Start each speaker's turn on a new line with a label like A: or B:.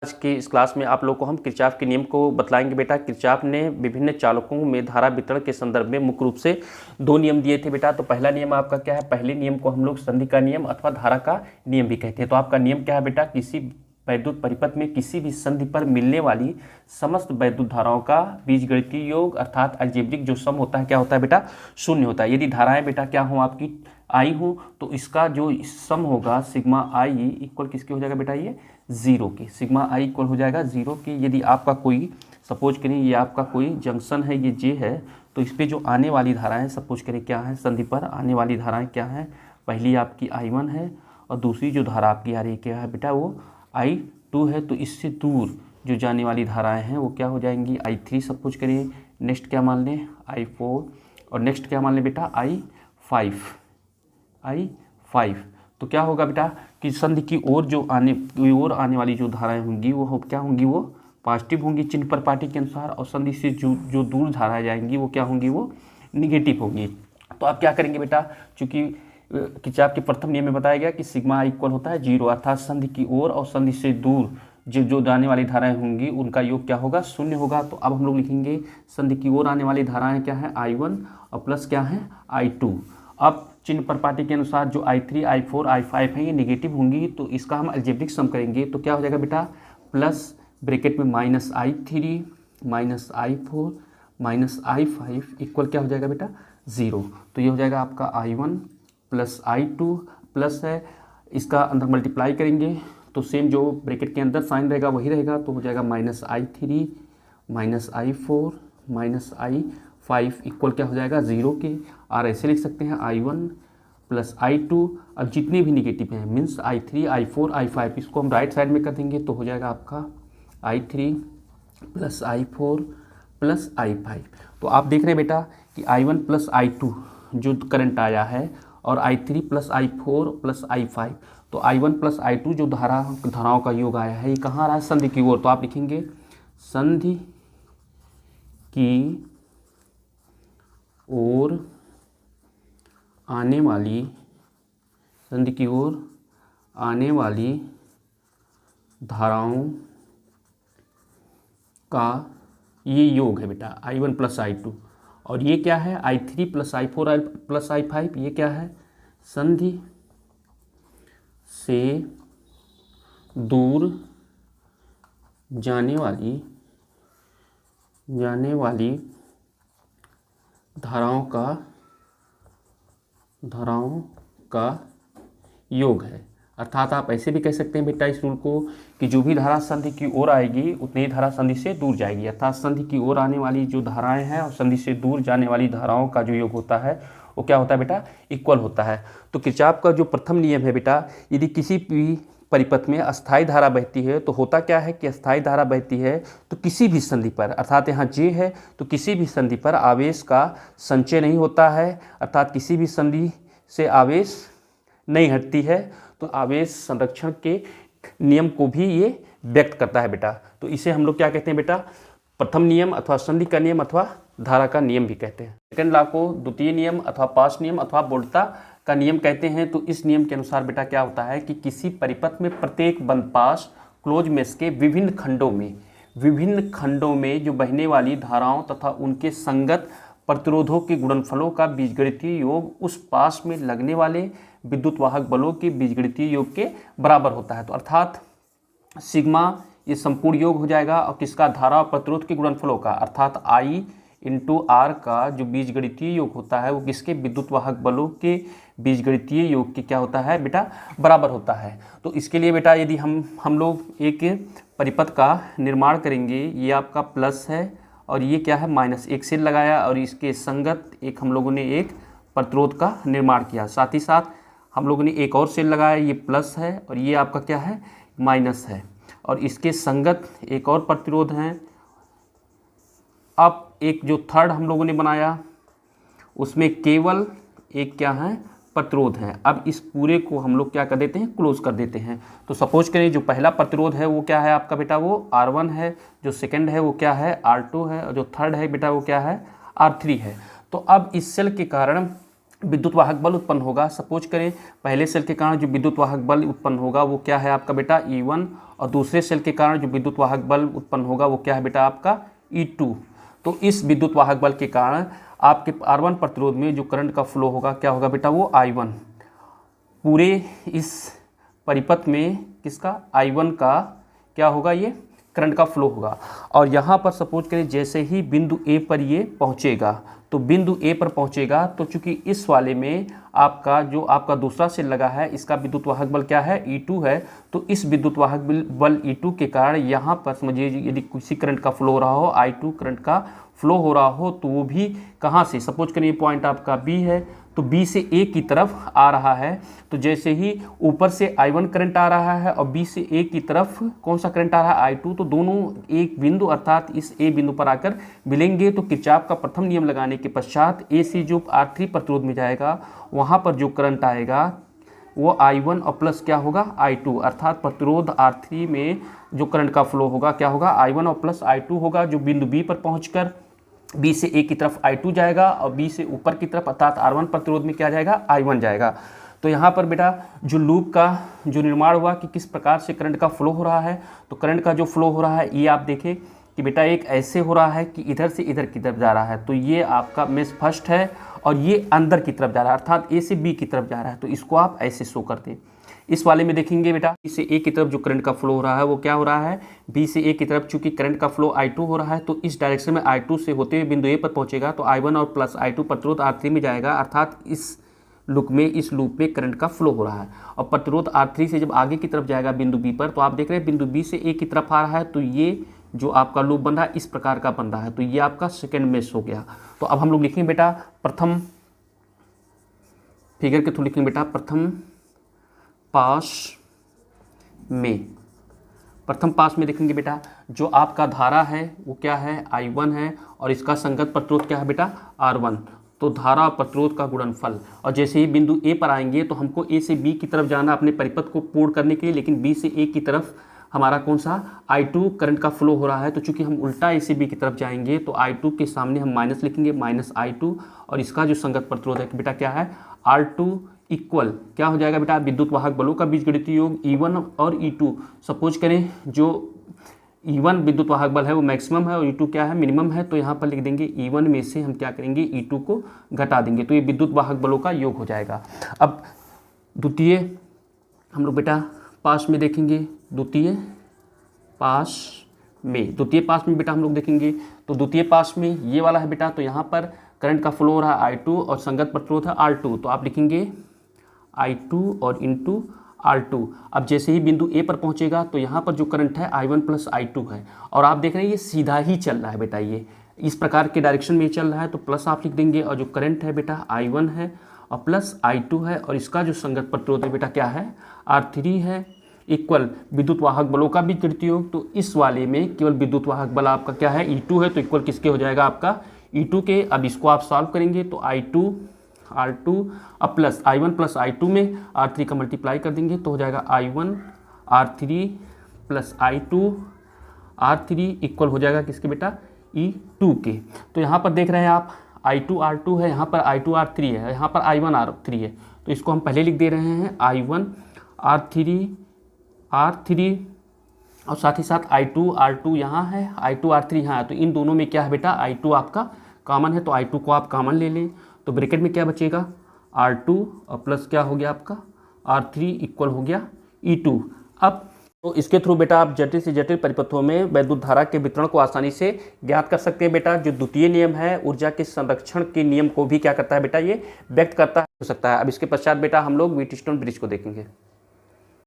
A: आज के इस क्लास में आप लोग को हम किरचॉफ के नियम को बतलाएंगे। बेटा किरचॉफ ने विभिन्न चालकों में धारा वितरण के संदर्भ में मुख्य रूप से दो नियम दिए थे बेटा। तो पहला नियम आपका क्या है? पहले नियम को हम लोग संधि का नियम अथवा धारा का नियम भी कहते हैं। तो आपका नियम क्या है बेटा? किसी वैद्युत परिपथ में किसी भी संधि पर मिलने वाली समस्त वैद्युत धाराओं का बीजगणितीय योग अर्थात अलजेब्रिक जो सम होता है क्या होता है बेटा? शून्य होता है। यदि धाराएं बेटा क्या हो आपकी आई हो तो इसका जो सम होगा सिग्मा आई इक्वल किसके हो जाएगा बेटा? ये जीरो की। सिग्मा आई इक्वल हो जाएगा जीरो की। यदि आपका कोई सपोज करें ये आपका कोई जंक्शन है, ये जे है, तो इस पर जो आने वाली धाराएं सपोज करें क्या है? संधि पर आने वाली धाराएं क्या है? पहली आपकी I1 है और दूसरी जो धारा आपकी आ रही है क्या है बेटा? वो I2 है। तो इससे दूर जो जाने वाली धाराएं हैं वो क्या हो जाएंगी? I3 सपोज करें। नेक्स्ट क्या मान लें? I4 और नेक्स्ट क्या मान लें बेटा? I5। तो क्या होगा बेटा कि संधि की ओर जो आने वाली जो धाराएं होंगी वो क्या होंगी? वो पॉजिटिव होंगी चिन्ह पर पार्टी के अनुसार, और संधि से जो दूर धाराएं जाएंगी वो क्या होंगी? वो निगेटिव होंगी। तो आप क्या करेंगे बेटा? चूंकि किरचॉफ के प्रथम नियम में बताया गया कि सिग्मा आई इक्वल होता है जीरो, अर्थात संधि की ओर और संधि से दूर जो जाने वाली धाराएं होंगी उनका योग क्या होगा? शून्य होगा। तो अब हम लोग लिखेंगे संधि की ओर आने वाली धाराएं क्या है? I1 और प्लस क्या है? I2। अब चिन्ह पर पार्टी के अनुसार जो I3, I4, I5 है ये निगेटिव होंगी, तो इसका हम अलजेब्रिक सम करेंगे तो क्या हो जाएगा बेटा? प्लस ब्रैकेट में -I3 -I4 -I5 इक्वल क्या हो जाएगा बेटा? जीरो। तो ये हो जाएगा आपका I1 प्लस I2 प्लस है, इसका अंदर मल्टीप्लाई करेंगे तो सेम जो ब्रैकेट के अंदर साइन रहेगा वही रहेगा, तो हो जाएगा -I3 -I4 -I5 इक्वल क्या हो जाएगा? जीरो के। और ऐसे लिख सकते हैं I1 प्लस I2। अब जितने भी निगेटिव हैं मीन्स I3 I4 I5 इसको हम राइट साइड में कर देंगे तो हो जाएगा आपका I3 plus I4 plus I5। तो आप देख रहे हैं बेटा कि I1 प्लस I2 जो करंट आया है और I3 plus I4 plus I5, तो I1 प्लस I2 जो धाराओं का योग आया है ये कहाँ आ रहा है? संधि की ओर। तो आप लिखेंगे संधि की ओर आने वाली धाराओं का ये योग है बेटा I1 प्लस I2। और ये क्या है? I3 plus I4 plus I5। ये क्या है? संधि से दूर जाने वाली धाराओं का योग है। अर्थात आप ऐसे भी कह सकते हैं बेटा इस रूल को कि जो भी धारा संधि की ओर आएगी उतनी ही धारा संधि से दूर जाएगी। अर्थात संधि की ओर आने वाली जो धाराएं हैं और संधि से दूर जाने वाली धाराओं का जो योग होता है वो क्या होता है बेटा? इक्वल होता है। तो किरचॉफ का जो प्रथम नियम है बेटा, यदि किसी भी परिपथ में अस्थायी धारा बहती है तो होता क्या है कि अस्थायी धारा बहती है तो किसी भी संधि पर, अर्थात यहाँ जे है तो किसी भी संधि पर आवेश का संचय नहीं होता है, अर्थात किसी भी संधि से आवेश नहीं हटती है। तो आवेश संरक्षण के नियम को भी ये व्यक्त करता है बेटा। तो इसे हम लोग क्या कहते हैं बेटा? प्रथम नियम अथवा संधि का नियम अथवा धारा का नियम भी कहते हैं। सेकंड लॉ को द्वितीय नियम अथवा पास नियम अथवा बोल्ट्जा का नियम कहते हैं। तो इस नियम के अनुसार बेटा क्या होता है कि किसी परिपथ में प्रत्येक बंद पास क्लोज मेश के विभिन्न खंडों में जो बहने वाली धाराओं तथा उनके संगत प्रतिरोधों के गुणनफलों का बीजगणितीय योग उस पास में लगने वाले विद्युत वाहक बलों के बीजगणितीय योग के बराबर होता है। तो अर्थात सिग्मा ये संपूर्ण योग हो जाएगा और किसका? धारा और प्रतिरोध के गुणनफलों का, अर्थात I इंटू R का जो बीजगणितीय योग होता है वो किसके? विद्युत वाहक बलों के बीजगणितीय योग के क्या होता है बेटा? बराबर होता है। तो इसके लिए बेटा यदि हम लोग एक परिपथ का निर्माण करेंगे, ये आपका प्लस है और ये क्या है? माइनस। एक सेल लगाया और इसके संगत एक हम लोगों ने एक प्रतिरोध का निर्माण किया, साथ ही साथ हम लोगों ने एक और सेल लगाया, ये प्लस है और ये आपका क्या है? माइनस है, और इसके संगत एक और प्रतिरोध हैं। अब एक जो थर्ड हम लोगों ने बनाया उसमें केवल एक क्या है? प्रतिरोध है। अब इस पूरे को हम लोग क्या कर देते हैं? क्लोज कर देते हैं। तो सपोज करें जो पहला प्रतिरोध है वो क्या है आपका बेटा? वो R1 है, जो सेकंड है वो क्या है? R2 है, और जो थर्ड है बेटा वो क्या है? R3 है। तो अब इस सेल के कारण विद्युत वाहक बल उत्पन्न होगा। सपोज करें पहले सेल के कारण जो विद्युत वाहक बल उत्पन्न होगा वो क्या है आपका बेटा E1, और दूसरे सेल के कारण जो विद्युत वाहक बल उत्पन्न होगा वो क्या है बेटा आपका E2। तो इस विद्युत वाहक बल के कारण आपके R1 प्रतिरोध में जो करंट का फ्लो होगा क्या होगा बेटा, वो I1। पूरे इस परिपथ में किसका, I1 का क्या होगा, ये करंट का फ्लो होगा। और यहाँ पर सपोज करें जैसे ही बिंदु ए पर ये पहुँचेगा, तो बिंदु ए पर पहुँचेगा तो चूंकि इस वाले में आपका जो आपका दूसरा सेल लगा है इसका विद्युत वाहक बल क्या है, E2 है। तो इस विद्युत वाहक बल E2 के कारण यहाँ पर समझिए यदि किसी करंट का फ्लो हो रहा हो, I2 करंट का फ्लो हो रहा हो, तो वो भी कहाँ से, सपोज करिए पॉइंट आपका B है, तो B से A की तरफ आ रहा है। तो जैसे ही ऊपर से I1 करंट आ रहा है और B से A की तरफ कौन सा करंट आ रहा है, I2, तो दोनों एक बिंदु अर्थात इस A बिंदु पर आकर मिलेंगे। तो किरचॉफ का प्रथम नियम लगाने के पश्चात A से जो R3 प्रतिरोध में जाएगा वहाँ पर जो करंट आएगा वो I1 और प्लस क्या होगा, I2, अर्थात प्रतिरोध R3 में जो करंट का फ्लो होगा क्या होगा, I1 और प्लस I2 होगा, जो बिंदु B पर पहुँचकर B से A की तरफ I2 जाएगा और B से ऊपर की तरफ अर्थात R1 प्रतिरोध में क्या जाएगा, I1 जाएगा। तो यहाँ पर बेटा जो लूप का जो निर्माण हुआ कि किस प्रकार से करंट का फ्लो हो रहा है, तो करंट का जो फ्लो हो रहा है ये आप देखें कि बेटा एक ऐसे हो रहा है कि इधर से इधर की तरफ जा रहा है। तो ये आपका मेष फर्स्ट है और ये अंदर की तरफ जा रहा है अर्थात A से B की तरफ जा रहा है। तो इसको आप ऐसे शो कर दें। इस वाले में देखेंगे बेटा B से A की तरफ जो करंट का फ्लो हो रहा है वो क्या हो रहा है, B से A की तरफ चूंकि करंट का फ्लो I2 हो रहा है तो इस डायरेक्शन में I2 से होते हुए बिंदु A पर पहुंचेगा तो I1 और प्लस I2 प्रतिरोध R3 में जाएगा, अर्थात इस लूप में करंट का फ्लो हो रहा है। और प्रतिरोध R3 से जब आगे की तरफ जाएगा बिंदु B पर, तो आप देख रहे हैं बिंदु B से A की तरफ आ रहा है, तो ये जो आपका लूप बन रहा है इस प्रकार का बन रहा है। तो ये आपका सेकेंड मेष हो गया। तो अब हम लोग लिखेंगे बेटा प्रथम फिगर के थ्रू लिखेंगे बेटा प्रथम पास में देखेंगे बेटा जो आपका धारा है वो क्या है, I1 है, और इसका संगत प्रतिरोध क्या है बेटा, R1। तो धारा और प्रतिरोध का गुणनफल, और जैसे ही बिंदु A पर आएंगे तो हमको A से B की तरफ जाना अपने परिपथ को पूर्ण करने के लिए, लेकिन B से A की तरफ हमारा कौन सा I2 करंट का फ्लो हो रहा है। तो चूंकि हम उल्टा A से B की तरफ जाएंगे तो I2 के सामने हम माइनस लिखेंगे, माइनस I2, और इसका जो संगत प्रतिरोध है कि बेटा क्या है, R2 इक्वल क्या हो जाएगा बेटा, विद्युत वाहक बलों का बीजगणितीय योग E1 और E2। सपोज करें जो E1 विद्युत वाहक बल है वो मैक्सिमम है और E2 क्या है, मिनिमम है। तो यहाँ पर लिख देंगे E1 में से हम क्या करेंगे, E2 को घटा देंगे, तो ये विद्युत वाहक बलों का योग हो जाएगा। अब द्वितीय हम लोग बेटा पास में देखेंगे, द्वितीय पास में बेटा हम लोग देखेंगे, तो द्वितीय पास में ये वाला है बेटा। तो यहाँ पर करंट का फ्लो हो रहा है I2 और संगत प्रतिरोध है R2, तो आप लिखेंगे I2 और इंटू R2। अब जैसे ही बिंदु A पर पहुँचेगा तो यहाँ पर जो करंट है I1 प्लस I2 है, और आप देख रहे हैं ये सीधा ही चल रहा है बेटा, ये इस प्रकार के डायरेक्शन में चल रहा है, तो प्लस आप लिख देंगे, और जो करंट है बेटा I1 है और प्लस I2 है, और इसका जो संगत प्रतिरोध है बेटा क्या है, R3 है, इक्वल विद्युत वाहक बलों का बीजगणितीय योग। तो इस वाले में केवल विद्युत वाहक बल आपका क्या है, E2 है, तो इक्वल किसके हो जाएगा आपका, E2 के। अब इसको आप सॉल्व करेंगे तो I2 R2 अब प्लस I1 प्लस I2 में R3 का मल्टीप्लाई कर देंगे तो हो जाएगा I1 R3 plus I2 R3 equal हो जाएगा किसके बेटा, E2 के। तो यहाँ पर देख रहे हैं आप I2 R2 है, यहाँ पर I2 R3 है, यहाँ पर I1 R3 है, तो इसको हम पहले लिख दे रहे हैं I1 R3 और साथ ही साथ I2 R2 यहाँ है, I2 R3 यहाँ है, तो इन दोनों में क्या है बेटा, I2 आपका कॉमन है, तो I2 को आप कॉमन ले लें, तो ब्रैकेट में क्या बचेगा, R2 और प्लस क्या हो गया आपका R3 इक्वल हो गया E2। अब तो इसके थ्रू बेटा आप जटिल से जटिल परिपथों में वैद्युत धारा के वितरण को आसानी से ज्ञात कर सकते हैं बेटा। जो द्वितीय नियम है ऊर्जा के संरक्षण के नियम को भी क्या करता है बेटा, ये व्यक्त करता है हो सकता है। अब इसके पश्चात बेटा हम लोग व्हीटस्टोन ब्रिज को देखेंगे।